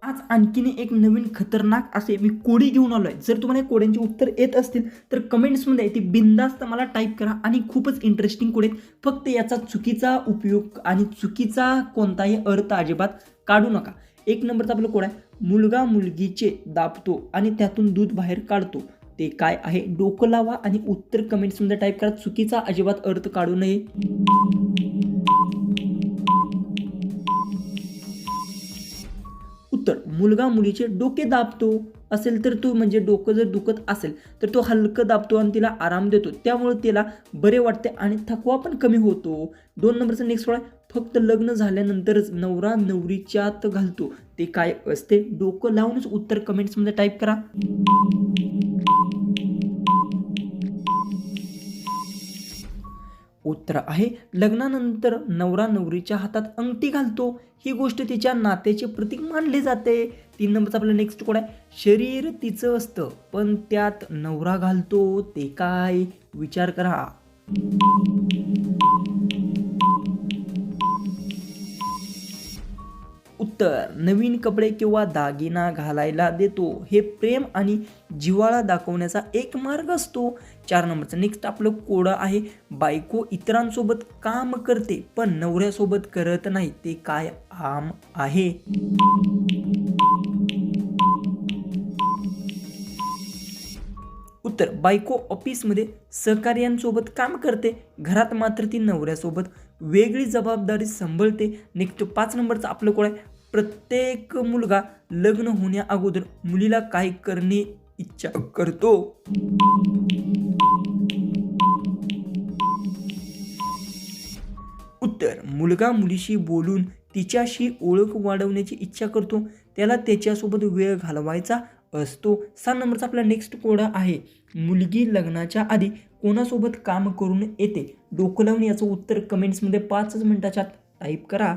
आज आणखीन एक नवीन खतरनाक असे मी कोडी घेऊन आलो आहे. जर तुम्हाला या कोड्यांची उत्तर येत असतील तर कमेंट्समध्ये ती बिंदास्त मला टाईप करा आणि खूपच इंटरेस्टिंग कोड आहेत. फक्त याचा चुकीचा उपयोग आणि चुकीचा कोणताही अर्थ अजिबात काढू नका. एक नंबरचा आपला कोड आहे, मुलगा मुलगीचे दाबतो आणि त्यातून दूध बाहेर काढतो. ते काय आहे? डोकं लावा आणि उत्तर कमेंट्समध्ये टाईप करा. चुकीचा अजिबात अर्थ काढू नये. उत्तर, मुलगा मुलीचे डोके दाबतो असेल तर तो म्हणजे डोकं जर दुखत असेल तर तो हलकं दाबतो आणि तिला आराम देतो, त्यामुळे तिला बरे वाटते आणि थकवा पण कमी होतो. 2 नंबरचा नेक्स्ट आहे, फक्त लग्न झाल्यानंतरच नवरा नवरीच्यात घालतो. ते काय असते? डोकं लावूनच उत्तर कमेंट्समध्ये टाईप करा. उत्तर आहे, लग्नानंतर नवरा नवरीच्या हातात अंगठी घालतो. ही गोष्ट तिच्या नात्याचे प्रतीक मानले जाते. 3 नंबरचा आपला नेक्स्ट कोड आहे, शरीर तिचं असतं पण त्यात नवरा घालतो. ते काय? विचार करा. उत्तर, नवीन कपडे किंवा दागिना घालायला देतो. हे प्रेम आणि जिव्हाळा दाखवण्याचा एक मार्ग असतो. 4 नंबरचा नेक्स्ट आपलं कोड आहे, बायको इतरांसोबत काम करते पण नवऱ्यासोबत करत नाही. ते काय आम आहे? उत्तर, बायको ऑफिसमध्ये सहकार्यांसोबत काम करते, घरात मात्र ती नवऱ्यासोबत वेगळी जबाबदारी सांभाळते. नेक्स्ट 5 नंबरचा आपलं कोड आहे, प्रत्येक मुलगा लग्न होण्या अगोदर मुलीला काय करणे इच्छा करतो. उत्तर, मुलगा मुलीशी बोलून तिच्याशी ओळख वाढवण्याची इच्छा करतो, त्याला त्याच्यासोबत वेळ घालवायचा असतो. 6 नंबरचा आपला नेक्स्ट कोड आहे, मुलगी लग्नाच्या आधी कोणासोबत काम करून येते. डोकं लावून याचं उत्तर कमेंट्समध्ये 5 मिनिटाच्या टाईप करा.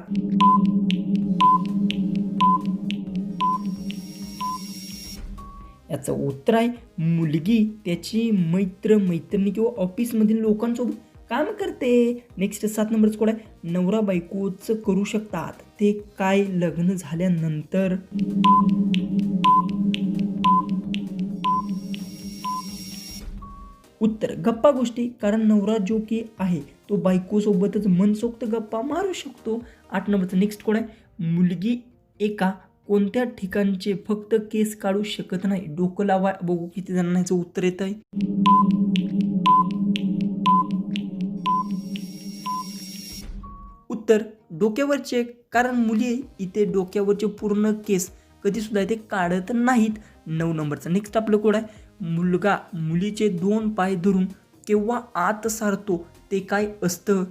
याचं उत्तर आहे, मुलगी त्याची मैत्रिणी किंवा ऑफिसमधील लोकांसोबत काम करते. नेक्स्ट 7 नंबरचं कोड आहे, नवरा बायकोच करू शकतात. ते काय? लग्न झाल्यानंतर. उत्तर, गप्पा गोष्टी, कारण नवरा जो की आहे तो बायकोसोबतच मनसोक्त गप्पा मारू शकतो. 8 नंबरचा नेक्स्ट कोड आहे, मुलगी एका कोणत्या ठिकाणचे फक्त केस काढू शकत नाही. डोकं लावा, बघू किती जणांना याचं उत्तर येत आहे. उत्तर, डोक्यावरचे, कारण मुली इथे डोक्यावरचे पूर्ण केस कधी सुद्धा इथे काढत नाहीत. 9 नंबरचा नेक्स्ट आपलं कोड आहे, मुलगा मुलीचे 2 पाय धरून केव्हा आत सारतो. ते काय असतं?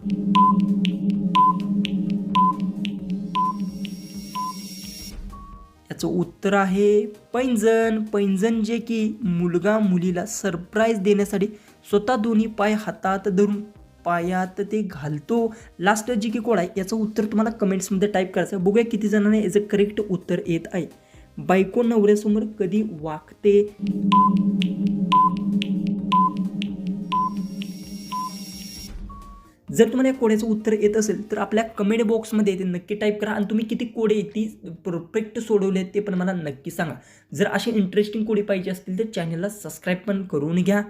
याचं उत्तर आहे पैंजण. पैंजण जे की मुलगा मुलीला सरप्राईज देण्यासाठी स्वतः दोन्ही पाय हातात धरून पायात ते घालतो. लास्ट जी की कोड आहे याचं उत्तर तुम्हाला कमेंट्समध्ये टाईप करायचं आहे. बघूया किती जणांना याचं करेक्ट उत्तर येत आहे. बायको नवऱ्यासमोर कधी वागते. जर तुम्हाला या कोड्याचं उत्तर येत असेल तर आपल्या कमेंट बॉक्समध्ये ते नक्की टाईप करा आणि तुम्ही किती कोडे ती परफेक्ट सोडवले ते पण मला नक्की सांगा. जर असे इंटरेस्टिंग कोडे पाहिजे असतील तर चॅनलला सबस्क्राईब पण करून घ्या.